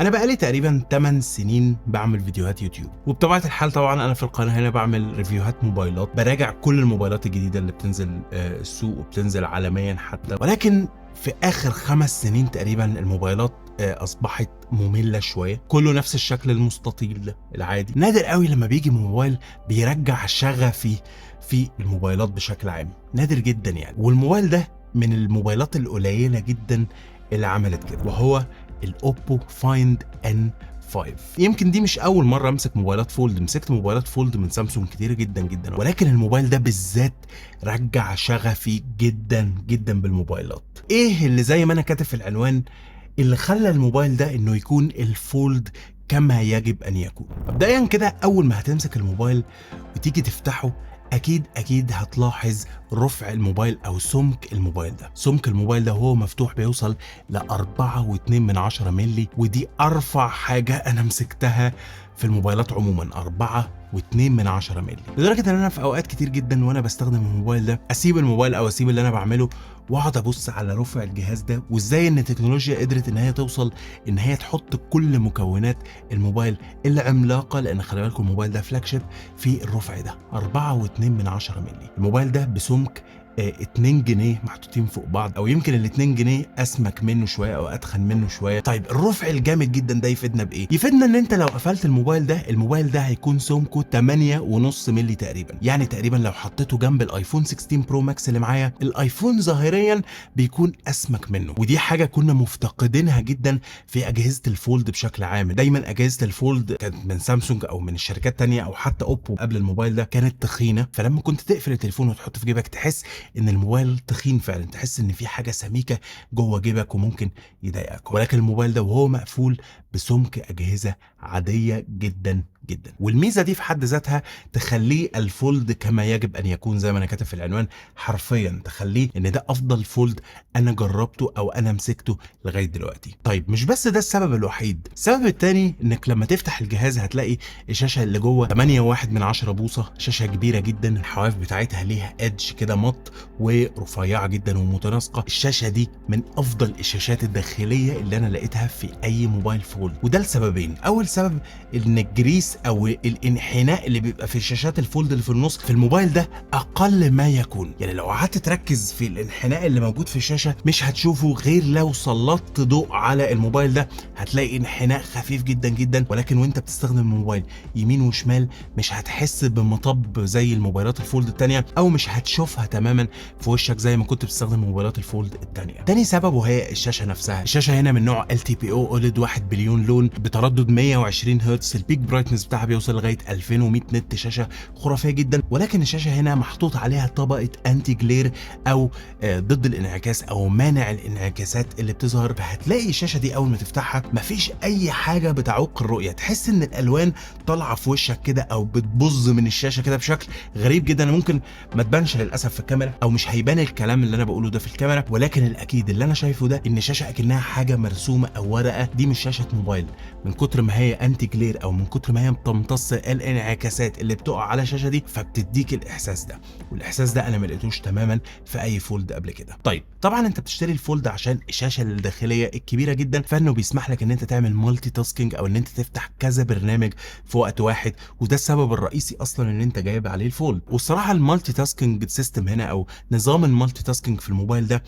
انا بقالي تقريبا 8 سنين بعمل فيديوهات يوتيوب، وبطبيعه الحال طبعا انا في القناه هنا بعمل ريفيوهات موبايلات، براجع كل الموبايلات الجديده اللي بتنزل السوق وبتنزل عالميا حتى. ولكن في اخر 5 سنين تقريبا الموبايلات اصبحت ممله شويه، كله نفس الشكل المستطيل العادي. نادر قوي لما بيجي موبايل بيرجع شغفي في الموبايلات بشكل عام، نادر جدا يعني. والموبايل ده من الموبايلات القليله جدا اللي عملت كده، وهو الاوبو فايند ان 5. يمكن دي مش اول مره امسك موبايلات فولد، مسكت موبايلات فولد من سامسونج كتير جدا جدا، ولكن الموبايل ده بالذات رجع شغفي جدا جدا بالموبايلات. ايه اللي زي ما انا كاتب في العنوان اللي خلى الموبايل ده انه يكون الفولد كما يجب ان يكون؟ مبدئيا كده، اول ما هتمسك الموبايل وتيجي تفتحه اكيد هتلاحظ رفع الموبايل او سمك الموبايل ده. سمك الموبايل ده وهو مفتوح بيوصل ل 4.2 مللي، ودي ارفع حاجه انا مسكتها في الموبايلات عموما، 4.2 مللي. لدرجه ان انا في اوقات كتير جدا وانا بستخدم الموبايل ده اسيب الموبايل او اسيب اللي انا بعمله واقعد ابص على رفع الجهاز ده، وازاي ان التكنولوجيا قدرت ان هي توصل ان هي تحط كل مكونات الموبايل العملاقه، لان خلي بالكم الموبايل ده فلاج شيب، في الرفع ده 4.2 مللي. الموبايل ده بسمك 2 جنيه محطوطين فوق بعض، او يمكن ال 2 جنيه اسمك منه شويه او اتخن منه شويه. طيب الرفع الجامد جدا ده يفيدنا بايه؟ يفيدنا ان انت لو قفلت الموبايل ده هيكون سمكه 8.5 مللي تقريبا، يعني تقريبا لو حطيته جنب الايفون 16 برو ماكس اللي معايا، الايفون ظاهريا بيكون اسمك منه. ودي حاجه كنا مفتقدينها جدا في اجهزه الفولد بشكل عام. دايما اجهزه الفولد كانت من سامسونج او من الشركات تانية او حتى اوبو قبل الموبايل ده كانت تخينه، فلما كنت تقفل التليفون وتحطه في جيبك تحس ان الموبايل تخين فعلا، تحس ان في حاجه سميكه جوه جيبك وممكن يضايقك. ولكن الموبايل ده وهو مقفول بسمك اجهزه عاديه جدا جدا، والميزه دي في حد ذاتها تخليه الفولد كما يجب ان يكون، زي ما انا كاتب في العنوان، حرفيا تخليه ان ده افضل فولد انا جربته او انا مسكته لغايه دلوقتي. طيب مش بس ده السبب الوحيد، السبب الثاني انك لما تفتح الجهاز هتلاقي الشاشه اللي جوه 8.1 بوصه، شاشه كبيره جدا، الحواف بتاعتها ليها ادج كده مط ورفيعه جدا ومتناسقه. الشاشه دي من افضل الشاشات الداخليه اللي انا لقيتها في اي موبايل فولد، وده لسببين. اول سبب ان الجريس او الانحناء اللي بيبقى في الشاشات الفولد اللي في النص في الموبايل ده اقل ما يكون، يعني لو قعدت تركز في الانحناء اللي موجود في الشاشه مش هتشوفه غير لو سلطت ضوء على الموبايل ده، هتلاقي انحناء خفيف جدا جدا. ولكن وانت بتستخدم الموبايل يمين وشمال مش هتحس بمطب زي الموبايلات الفولد التانية، او مش هتشوفها تماما في وشك زي ما كنت بتستخدم موبايلات الفولد التانية. تاني سبب وهي الشاشه نفسها. الشاشه هنا من نوع LTPO OLED 1 بليون لون بتردد 120 هرتز، البيك برايتنس بتاعها بيوصل لغايه 2100 نت، شاشه خرافيه جدا. ولكن الشاشه هنا محطوط عليها طبقه انتي جلير او ضد الانعكاس او مانع الانعكاسات اللي بتظهر، فهتلاقي الشاشه دي اول ما تفتحها مفيش اي حاجه بتعوق الرؤيه، تحس ان الالوان طالعه في وشك كده او بتبظ من الشاشه كده بشكل غريب جدا. ممكن ما تبانش للاسف في الكاميرا او مش هيبان الكلام اللي انا بقوله ده في الكاميرا، ولكن الاكيد اللي انا شايفه ده ان الشاشه اكنها حاجه مرسومه او ورقه. دي مش شاشه موبايل، من كتر ما هي انتي جلير او من كتر ما هي بتمتص الانعكاسات اللي بتقع على الشاشه دي، فبتديك الاحساس ده. والاحساس ده انا ما لقيتوش تماما في اي فولد قبل كده. طيب طبعا انت بتشتري الفولد عشان الشاشه الداخليه الكبيره جدا، فانه بيسمح لك ان انت تعمل مالتي تاسكينج او ان انت تفتح كذا برنامج في وقت واحد، وده السبب الرئيسي اصلا ان انت جايب عليه الفولد. والصراحه المالتي تاسكينج سيستم هنا او نظام المالتي تاسكينج في الموبايل ده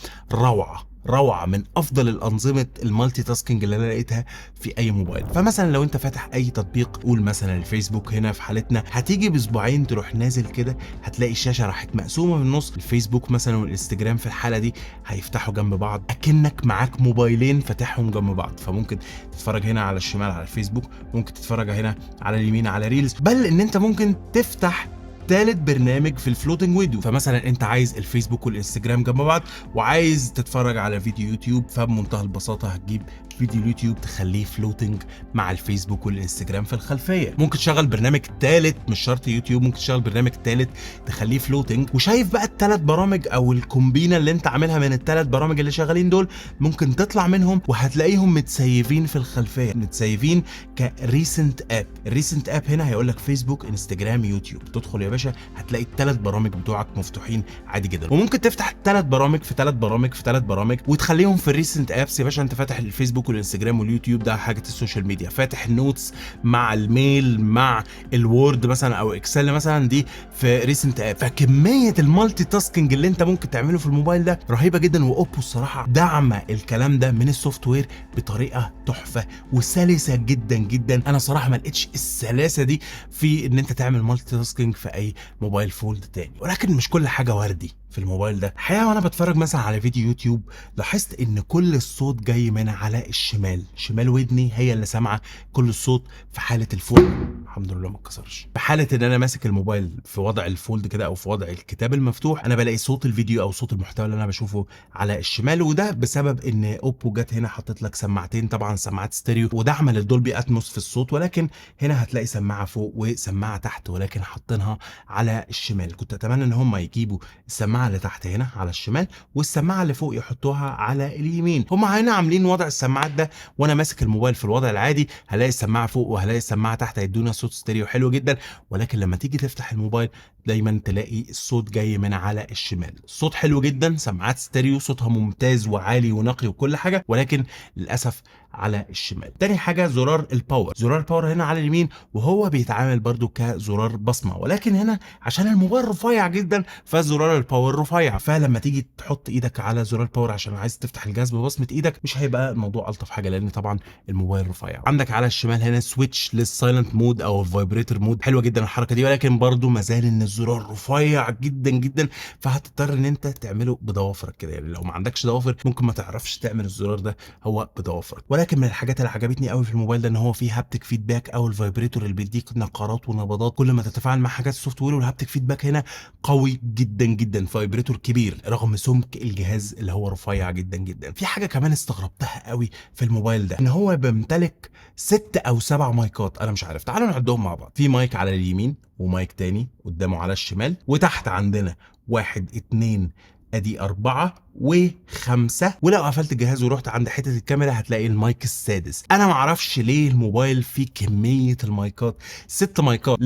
روعه من افضل الانظمه المالتي تاسكينج اللي انا لقيتها في اي موبايل. فمثلا لو انت فاتح اي تطبيق، قول مثلا الفيسبوك هنا في حالتنا، هتيجي باسبوعين تروح نازل كده هتلاقي الشاشه راحت مقسومه من النص. الفيسبوك مثلا والانستجرام في الحاله دي هيفتحوا جنب بعض اكنك معاك موبايلين فاتحهم جنب بعض، فممكن تتفرج هنا على الشمال على الفيسبوك، ممكن تتفرج هنا على اليمين على ريلز، بل ان انت ممكن تفتح ثالث برنامج في الفلوتنج فيديو. فمثلا انت عايز الفيسبوك والانستجرام جنب بعض وعايز تتفرج على فيديو يوتيوب، فبمنتهى البساطه هتجيب فيديو اليوتيوب تخليه فلوتنج مع الفيسبوك والانستجرام في الخلفيه. ممكن تشغل برنامج ثالث، مش شرط يوتيوب، ممكن تشغل برنامج ثالث تخليه فلوتنج. وشايف بقى الثلاث برامج او الكومبينه اللي انت عاملها من الثلاث برامج اللي شغالين دول، ممكن تطلع منهم وهتلاقيهم متسيفين في الخلفيه، متسيفين كريسنت اب. الريسنت اب هنا هيقول لك فيسبوك انستجرام يوتيوب، تدخل يا باشا باشا هتلاقي الثلاث برامج بتوعك مفتوحين عادي جدا، وممكن تفتح 3 برامج في 3 برامج في 3 برامج وتخليهم في الريسنت ابس يا باشا. انت فاتح الفيسبوك والانستجرام واليوتيوب، ده حاجه السوشيال ميديا، فاتح النوتس مع الميل مع الوورد مثلا او اكسل مثلا، دي في ريسنت اب. فكميه المالتي تاسكينج اللي انت ممكن تعمله في الموبايل ده رهيبه جدا، واوبو الصراحه دعم الكلام ده من السوفت وير بطريقه تحفه وسلسه جدا جدا. انا صراحه ما لقيتش السلاسه دي في ان انت تعمل مالتي تاسكينج في اي موبايل فولد تاني، ولكن مش كل حاجه وردي في الموبايل ده. الحقيقه وانا بتفرج مثلا على فيديو يوتيوب لاحظت ان كل الصوت جاي من على الشمال، شمال ودني هي اللي سامعه كل الصوت في حاله الفولد. الحمد لله ما اتكسرش. في حاله ان انا ماسك الموبايل في وضع الفولد كده او في وضع الكتاب المفتوح، انا بلاقي صوت الفيديو او صوت المحتوى اللي انا بشوفه على الشمال، وده بسبب ان اوبو جت هنا حطت لك سماعتين، طبعا سماعات ستيريو ودعم للدولبي اتموس في الصوت، ولكن هنا هتلاقي سماعه فوق وسماعه تحت، ولكن حاطينها على الشمال. كنت اتمنى ان هم يجيبوا السماعه اللي تحت هنا على الشمال والسماعه اللي فوق يحطوها على اليمين. هم هنا عاملين وضع السماعات ده وانا ماسك الموبايل في الوضع العادي، هلاقي السماعه فوق وهلاقي السماعه تحت، هيدونا صوت ستيريو حلو جدا، ولكن لما تيجي تفتح الموبايل دايما تلاقي الصوت جاي من على الشمال. الصوت حلو جدا، سماعات ستيريو صوتها ممتاز وعالي ونقي وكل حاجه، ولكن للاسف على الشمال. تاني حاجه زرار الباور، زرار الباور هنا على اليمين وهو بيتعامل برضو كزرار بصمه، ولكن هنا عشان الموبايل رفيع جدا فزرار الباور رفيع، فلما تيجي تحط ايدك على زرار الباور عشان عايز تفتح الجهاز ببصمه ايدك مش هيبقى الموضوع الطف حاجه، لان طبعا الموبايل رفيع. عندك على الشمال هنا سويتش للسايلنت مود او الفايبريتور مود، حلوه جدا الحركه دي، ولكن برضو مازال ان الزرار رفيع جدا جدا، فهتضطر ان انت تعمله بضوافرك كده، يعني لو ما عندكش ضوافر ممكن ما تعرفش تعمل الزرار ده هو بضوافرك. ولكن من الحاجات اللي عجبتني قوي في الموبايل ده ان هو فيه هابتك فيدباك او الفايبريتور اللي بيديك نقرات ونبضات كل ما تتفاعل مع حاجات السوفت وير، والهابتك فيدباك هنا قوي جدا جدا، فايبريتور كبير رغم سمك الجهاز اللي هو رفيع جدا جدا. في حاجه كمان استغربتها قوي في الموبايل ده ان هو بيمتلك 6 أو 7 مايكات، انا مش عارف، تعالوا نعدهم مع بعض. في مايك على اليمين ومايك تاني قدامه على الشمال، وتحت عندنا 1 2 ادي 4 و5، ولو قفلت الجهاز ورحت عند حته الكاميرا هتلاقي المايك السادس. انا معرفش ليه الموبايل فيه كميه المايكات، 6 مايكات،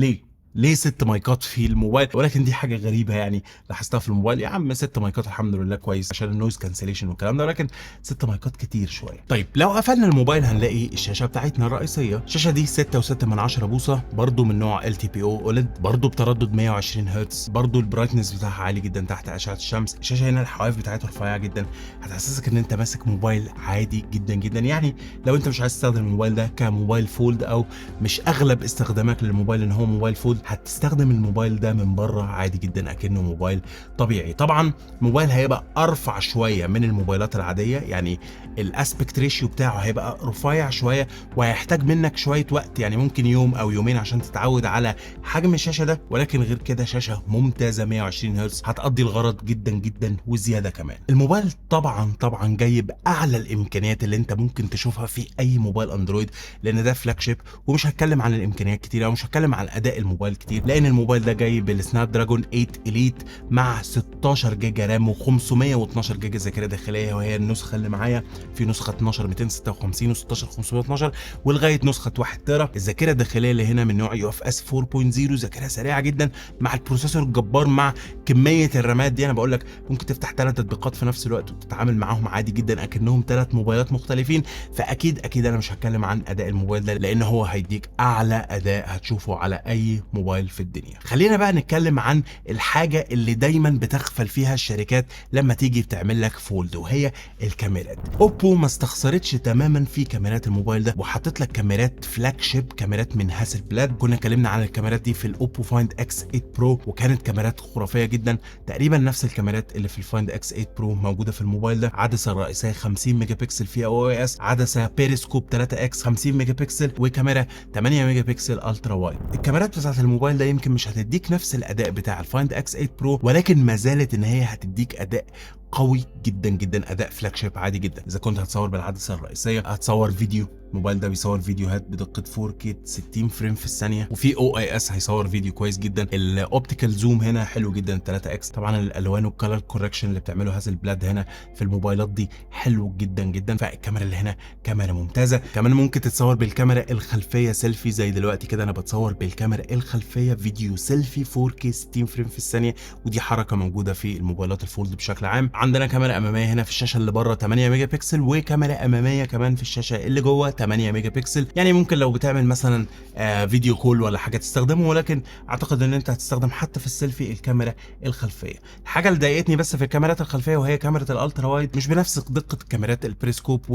ليه 6 مايكات في الموبايل؟ ولكن دي حاجه غريبه يعني لاحظتها في الموبايل. يا عم 6 مايكات الحمد لله كويس عشان النويز كانسليشن والكلام ده، ولكن 6 مايكات كتير شويه. طيب لو قفلنا الموبايل هنلاقي الشاشه بتاعتنا الرئيسيه، الشاشه دي 6.6 بوصه، برضو من نوع LTPO OLED، برضو بتردد 120 هرتز، برضو البرايتنس بتاعها عالي جدا تحت اشعه الشمس. الشاشه هنا الحواف بتاعتها رفيعه جدا، هتحسسك ان انت ماسك موبايل عادي جدا جدا. يعني لو انت مش عايز تستخدم الموبايل ده كموبايل فولد او مش اغلب استخدامك للموبايل ان هو موبايل فولد، هتستخدم الموبايل ده من بره عادي جدا اكنه موبايل طبيعي. طبعا الموبايل هيبقى ارفع شويه من الموبايلات العاديه، يعني الاسبكت ريشيو بتاعه هيبقى رفيع شويه وهيحتاج منك شويه وقت، يعني ممكن يوم او يومين عشان تتعود على حجم الشاشه ده، ولكن غير كده شاشه ممتازه 120 هرتز هتقضي الغرض جدا جدا وزياده كمان. الموبايل طبعا جايب اعلى الامكانيات اللي انت ممكن تشوفها في اي موبايل اندرويد، لان ده فلاج شيب، ومش هتكلم عن الامكانيات كتير او مش هتكلم عن اداء الموبايل كتير، لان الموبايل ده جاي بالسناب دراجون 8 اليت مع 16 جيجا رام و512 جيجا ذاكره داخليه، وهي النسخه اللي معايا. في نسخه 12 256 و16 512 ولغايه نسخه 1 تيرا. الذاكره الداخليه اللي هنا من نوع UFS 4.0، ذاكره سريعه جدا مع البروسيسور الجبار مع كميه الرامات دي. انا بقول لك ممكن تفتح 3 تطبيقات في نفس الوقت وتتعامل معاهم عادي جدا اكنهم 3 موبايلات مختلفين. فاكيد انا مش هتكلم عن اداء الموبايل ده، لان هو هيديك اعلى اداء هتشوفه على اي موبايل في الدنيا. خلينا بقى نتكلم عن الحاجه اللي دايما بتغفل فيها الشركات لما تيجي بتعمل لك فولد، وهي الكاميرات. اوبو ما استخسرتش تماما في كاميرات الموبايل ده، وحطت لك كاميرات فلاج شيب، كاميرات من هاسلبلاد. كنا اتكلمنا عن الكاميرات دي في الاوبو فايند اكس 8 برو، وكانت كاميرات خرافيه جدا، تقريبا نفس الكاميرات اللي في الفايند اكس 8 برو موجوده في الموبايل ده. عدسه رئيسيه 50 ميجا بكسل فيها OIS، عدسه بيريسكوب 3 اكس 50 ميجا بكسل، وكاميرا 8 ميجا بكسل الترا وايد. الكاميرات بتاعت الموبايل ده يمكن مش هتديك نفس الاداء بتاع الفايند اكس 8 برو، ولكن ما زالت ان هي هتديك اداء قوي جدا جدا، اداء فلاج شيب عادي جدا. اذا كنت هتصور بالعدسه الرئيسيه، هتصور فيديو الموبايل ده بيصور فيديوهات بدقه 4K 60 فريم في الثانيه، وفي OIS هيصور فيديو كويس جدا. الاوبتيكال زوم هنا حلو جدا 3x. طبعا الالوان والكالر كوركشن اللي بتعمله هازلبلاد هنا في الموبايلات دي حلو جدا جدا. فالكاميرا اللي هنا كاميرا ممتازه. كمان ممكن تتصور بالكاميرا الخلفيه سيلفي زي دلوقتي كده انا بتصور بالكاميرا الخلفيه فيديو سيلفي 4K 60 فريم في الثانيه، ودي حركه موجوده في الموبايلات الفولد بشكل عام. عندنا كاميرا اماميه هنا في الشاشه اللي بره 8 ميجا بكسل، وكاميرا اماميه كمان في الشاشه اللي جوه 8 ميجا بكسل. يعني ممكن لو بتعمل مثلا فيديو كول ولا حاجه تستخدمه، ولكن اعتقد ان انت هتستخدم حتى في السيلفي الكاميرا الخلفيه. الحاجه اللي ضايقتني بس في الكاميرات الخلفيه وهي كاميرا الالترا وايد، مش بنفس دقه كاميرات البريسكوب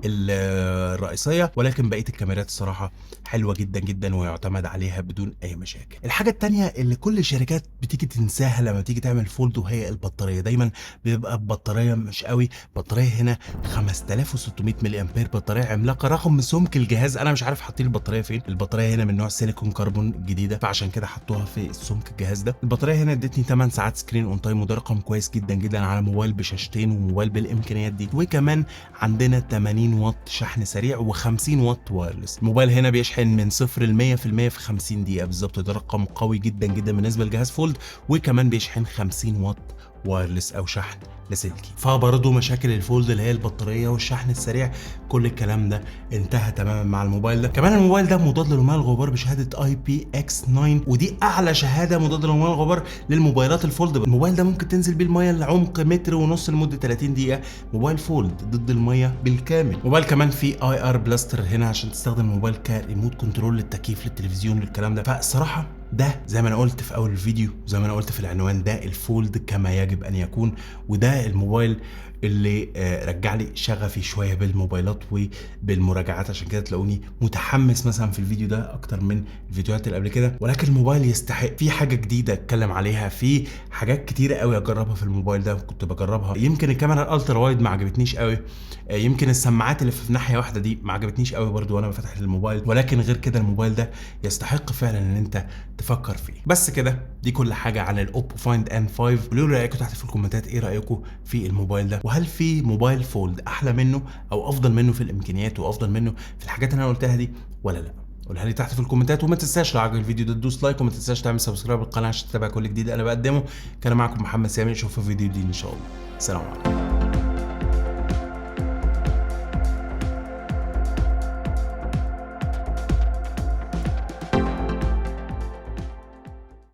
والرئيسيه، ولكن بقيه الكاميرات الصراحه حلوه جدا جدا ويعتمد عليها بدون اي مشاكل. الحاجه الثانيه اللي كل الشركات بتيجي تنساها لما تيجي تعمل فولد وهي البطاريه. دايما بيبقى البطاريه مش قوي. بطاريه هنا 5600 ملي امبير، بطاريه عملاقه رغم سمك الجهاز. انا مش عارف حاطين البطاريه فين. البطاريه هنا من نوع سيليكون كربون جديده، فعشان كده حطوها في سمك الجهاز ده. البطاريه هنا ادتني 8 ساعات سكرين اون تايم، وده رقم كويس جدا جدا على موبايل بشاشتين وموبايل بالامكانيات دي. وكمان عندنا 80 واط شحن سريع و50 واط وايرلس. الموبايل هنا بيشحن من 0 ل 100% في 50 دقيقه بالظبط. ده رقم قوي جدا جدا بالنسبه لجهاز فولد. وكمان بيشحن 50 واط وايرلس او شحن لاسلكي. فبرضه مشاكل الفولد اللي هي البطاريه والشحن السريع، كل الكلام ده انتهى تماما مع الموبايل ده. كمان الموبايل ده مضاد للمياه الغبار بشهاده IPX9، ودي اعلى شهاده مضاد للمياه الغبار للموبايلات الفولد. الموبايل ده ممكن تنزل بيه المياه لعمق متر ونص لمده 30 دقيقه. موبايل فولد ضد المياه بالكامل. موبايل كمان فيه IR بلاستر هنا عشان تستخدم الموبايل كريموت كنترول للتكييف للتلفزيون للكلام ده. فالصراحه ده زي ما انا قلت في اول الفيديو، زي ما انا قلت في العنوان، ده الفولد كما يجب ان يكون. وده الموبايل اللي رجع لي شغفي شويه بالموبايلات وبالمراجعات، عشان كده تلاقوني متحمس مثلا في الفيديو ده اكتر من الفيديوهات اللي قبل كده. ولكن الموبايل يستحق، في حاجه جديده اتكلم عليها، في حاجات كتيره قوي اجربها في الموبايل ده كنت بجربها. يمكن الكاميرا الالترا وايد ما عجبتنيش قوي، يمكن السماعات اللي في ناحيه واحده دي ما عجبتنيش قوي برده وانا بفتح الموبايل، ولكن غير كده الموبايل ده يستحق فعلا ان انت تفكر فيه. بس كده دي كل حاجه عن الاوبو فايند ان 5. قولوا لي رايكم تحت في الكومنتات، ايه رايكم في الموبايل ده؟ وهل في موبايل فولد احلى منه او افضل منه في الامكانيات وافضل منه في الحاجات اللي انا قلتها دي ولا لا؟ قولها لي تحت في الكومنتات. وما تنساش لو عجبك الفيديو ده تدوس لايك، وما تنساش تعمل سبسكرايب للقناه عشان تتابع كل جديد انا بقدمه. كان معاكم محمد سامي، اشوفكم في فيديو جديد ان شاء الله. سلام عليكم.